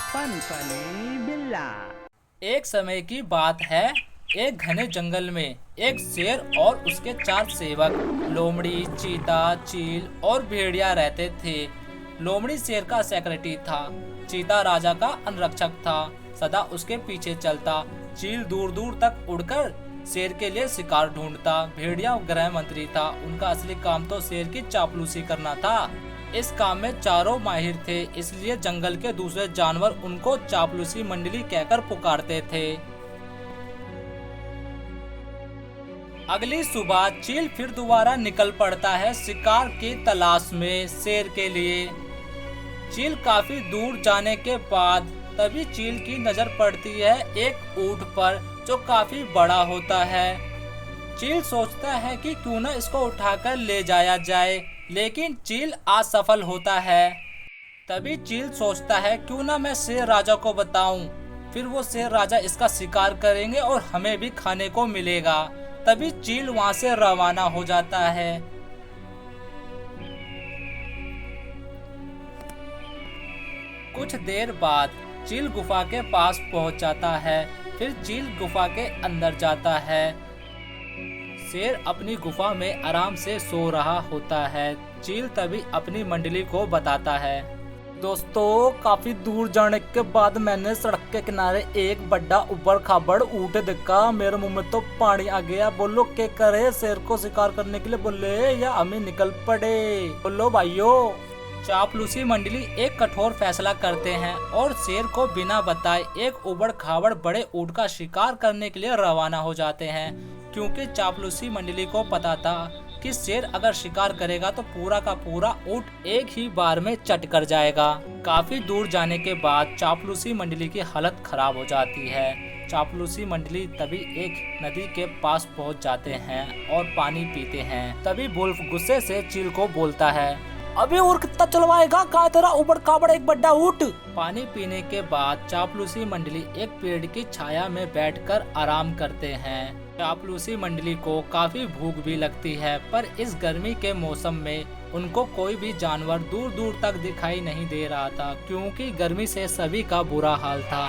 Funny funny बिल्ला। एक समय की बात है। एक घने जंगल में एक शेर और उसके 4 सेवक लोमड़ी, चीता, चील और भेड़िया रहते थे। लोमड़ी शेर का सेक्रेटरी था। चीता राजा का अंगरक्षक था, सदा उसके पीछे चलता। चील दूर दूर तक उड़कर शेर के लिए शिकार ढूंढता। भेड़िया गृह मंत्री था, उनका असली काम तो शेर की चापलूसी करना था। इस काम में चारों माहिर थे, इसलिए जंगल के दूसरे जानवर उनको चापलूसी मंडली कहकर पुकारते थे। अगली सुबह चील फिर दोबारा निकल पड़ता है शिकार की तलाश में शेर के लिए। चील काफी दूर जाने के बाद तभी चील की नजर पड़ती है एक ऊंट पर, जो काफी बड़ा होता है। चील सोचता है कि क्यों न इसको उठाकर ले जाया जाए, लेकिन चील असफल होता है। तभी चील सोचता है क्यों न मैं शेर राजा को बताऊं, फिर वो शेर राजा इसका शिकार करेंगे और हमें भी खाने को मिलेगा। तभी चील वहां से रवाना हो जाता है। कुछ देर बाद चील गुफा के पास पहुंच जाता है। फिर चील गुफा के अंदर जाता है। शेर अपनी गुफा में आराम से सो रहा होता है। चील तभी अपनी मंडली को बताता है। दोस्तों, काफी दूर जाने के बाद मैंने सड़क के किनारे एक बड़ा उबड़ खाबड़ ऊंट देखा। मेरे मुंह में तो पानी आ गया। बोलो क्या करे, शेर को शिकार करने के लिए बोले या हमें निकल पड़े? बोलो भाइयों। चापलूसी मंडली एक कठोर फैसला करते हैं और शेर को बिना बताए एक उबड़ खाबड़ बड़े ऊंट का शिकार करने के लिए रवाना हो जाते हैं, क्योंकि चापलूसी मंडली को पता था कि शेर अगर शिकार करेगा तो पूरा का पूरा ऊंट एक ही बार में चट कर जाएगा। काफी दूर जाने के बाद चापलूसी मंडली की हालत खराब हो जाती है। चापलूसी मंडली तभी एक नदी के पास पहुंच जाते हैं और पानी पीते हैं। तभी वुल्फ गुस्से से चील को बोलता है, अबे और कितना चलवाएगा, कहा तेरा उबड़ खाबड़ एक बड़ा ऊंट। पानी पीने के बाद चापलूसी मंडली एक पेड़ की छाया में बैठकर आराम करते हैं। चापलूसी मंडली को काफी भूख भी लगती है, पर इस गर्मी के मौसम में उनको कोई भी जानवर दूर दूर तक दिखाई नहीं दे रहा था, क्योंकि गर्मी से सभी का बुरा हाल था।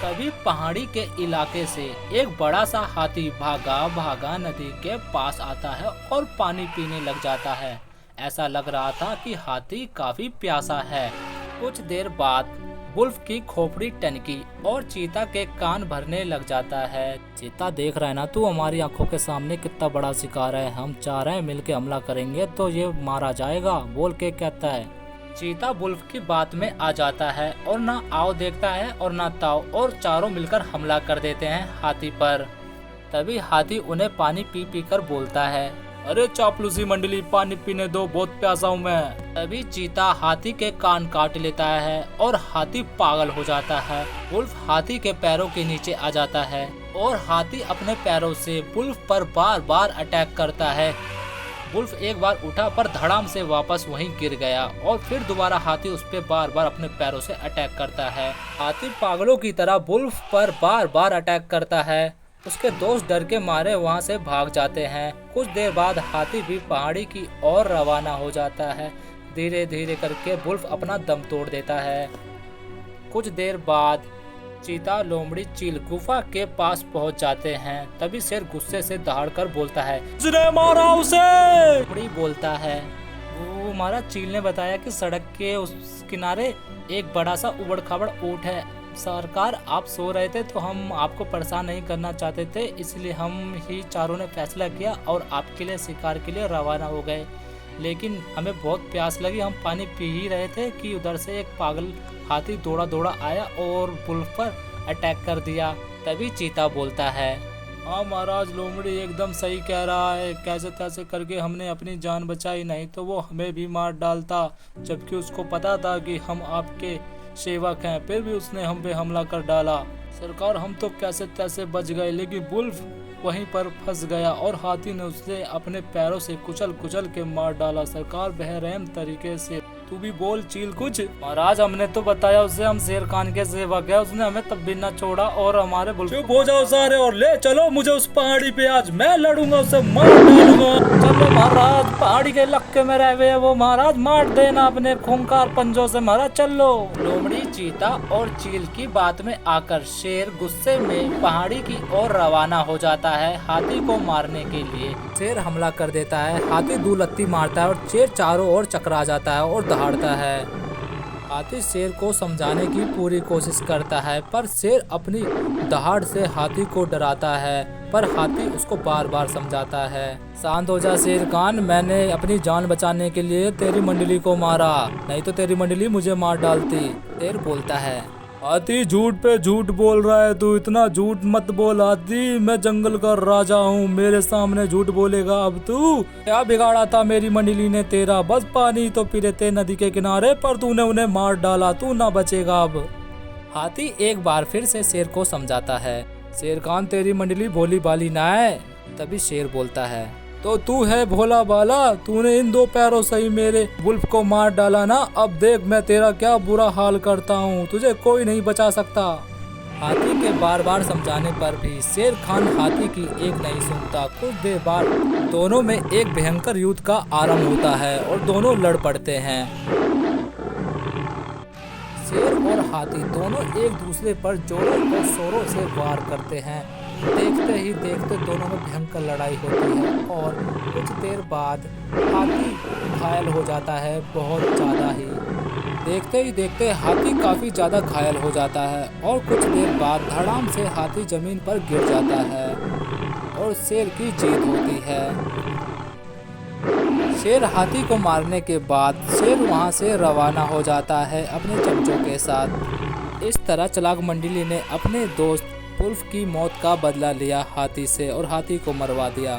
तभी पहाड़ी के इलाके से एक बड़ा सा हाथी भागा भागा नदी के पास आता है और पानी पीने लग जाता है। ऐसा लग रहा था कि हाथी काफी प्यासा है। कुछ देर बाद वुल्फ की खोपड़ी टनकी और चीता के कान भरने लग जाता है। चीता, देख रहा है ना तू, हमारी आंखों के सामने कितना बड़ा शिकार है। हम चाह रहे हैं मिलके हमला करेंगे तो ये मारा जाएगा, बोल के कहता है। चीता वुल्फ की बात में आ जाता है और ना आओ देखता है और ना ताओ, और चारों मिलकर हमला कर देते हैं हाथी पर। तभी हाथी उन्हें पानी पी पी कर बोलता है, अरे चापलूसी मंडली, पानी पीने दो, बहुत प्यासा हूँ मैं। तभी चीता हाथी के कान काट लेता है और हाथी पागल हो जाता है। वुल्फ हाथी के पैरों के नीचे आ जाता है और हाथी अपने पैरों से वुल्फ पर बार बार अटैक करता है। वुल्फ एक बार उठा पर धड़ाम से वापस वहीं गिर गया और फिर दोबारा हाथी उस पर बार बार अपने पैरों से अटैक करता है। हाथी पागलों की तरह वुल्फ पर बार बार अटैक करता है। उसके दोस्त डर के मारे वहां से भाग जाते हैं। कुछ देर बाद हाथी भी पहाड़ी की ओर रवाना हो जाता है। धीरे धीरे करके वुल्फ अपना दम तोड़ देता है। कुछ देर बाद चीता, लोमड़ी, चील गुफा के पास पहुंच जाते हैं। तभी शेर गुस्से से दहाड़कर बोलता है, उसने मारा उसे। लोमड़ी बोलता है, वो हमारा चील ने बताया कि सड़क के उस किनारे एक बड़ा सा उबड़ खाबड़ ऊंट है। सरकार, आप सो रहे थे तो हम आपको परेशान नहीं करना चाहते थे, इसलिए हम ही चारों ने फैसला किया और आपके लिए शिकार के लिए रवाना हो गए। लेकिन हमें बहुत प्यास लगी, हम पानी पी ही रहे थे कि उधर से एक पागल हाथी दौड़ा दौड़ा आया और वुल्फ पर अटैक कर दिया। तभी चीता बोलता है, हाँ महाराज, लोमड़ी एकदम सही कह रहा है। कैसे तैसे करके हमने अपनी जान बचाई, नहीं तो वो हमें भी मार डालता। जबकि उसको पता था कि हम आपके सेवक हैं, फिर भी उसने हम पे हमला कर डाला। सरकार, हम तो कैसे तैसे बच गए, लेकिन वुल्फ वहीं पर फंस गया और हाथी ने उसे अपने पैरों से कुचल कुचल के मार डाला। सरकार, बेरहम तरीके से तू भी बोल चील कुछ। महाराज हमने तो बताया उसे हम शेर खान के सेवक है, उसने हमें तब भी न छोड़ा और हमारे चुप हो जाओ सारे और ले चलो मुझे उस पहाड़ी पे, आज मैं लड़ूंगा उससे, मार डालूंगा। चलो महाराज, पहाड़ी के इलाके में रह हुए वो महाराज, मार देना अपने खूंखार पंजों से महाराज, चलो। लोमड़ी, चीता और चील की बात में आकर शेर गुस्से में पहाड़ी की ओर रवाना हो जाता है हाथी को मारने के लिए। शेर हमला कर देता है, हाथी दो लत्ती मारता है और शेर चारों ओर चकरा जाता है और दहाड़ता है। हाथी शेर को समझाने की पूरी कोशिश करता है पर शेर अपनी दहाड़ से हाथी को डराता है, पर हाथी उसको बार बार समझाता है। शांत हो जा शेर खान, मैंने अपनी जान बचाने के लिए तेरी मंडली को मारा, नहीं तो तेरी मंडली मुझे मार डालती। शेर बोलता है, हाथी झूठ पे झूठ बोल रहा है तू, इतना झूठ मत बोल हाथी, मैं जंगल का राजा हूँ, मेरे सामने झूठ बोलेगा अब तू? क्या बिगाड़ा था मेरी मंडली ने तेरा, बस पानी तो पी रहे थे नदी के किनारे पर तूने उन्हें मार डाला, तू ना बचेगा अब। हाथी एक बार फिर से शेर को समझाता है, शेर खान तेरी मंडली भोली भाली ना है। तभी शेर बोलता है, तो तू है भोला बाला, तूने इन दो पैरों से ही मेरे वुल्फ को मार डाला ना, अब देख मैं तेरा क्या बुरा हाल करता हूँ, तुझे कोई नहीं बचा सकता। हाथी के बार बार समझाने पर भी शेर खान हाथी की एक नहीं सुनता। कुछ देर बाद दोनों में एक भयंकर युद्ध का आरंभ होता है और दोनों लड़ पड़ते हैं। शेर और हाथी दोनों एक दूसरे पर जोरों और शोरों से वार करते हैं। देखते ही देखते दोनों में भयंकर लड़ाई होती है और कुछ देर बाद हाथी घायल हो जाता है, बहुत ज़्यादा ही। देखते ही देखते हाथी काफ़ी ज़्यादा घायल हो जाता है और कुछ देर बाद धड़ाम से हाथी ज़मीन पर गिर जाता है और शेर की जीत होती है। शेर हाथी को मारने के बाद शेर वहां से रवाना हो जाता है अपने चमचों के साथ। इस तरह चालाक मंडली ने अपने दोस्त वुल्फ की मौत का बदला लिया हाथी से और हाथी को मरवा दिया।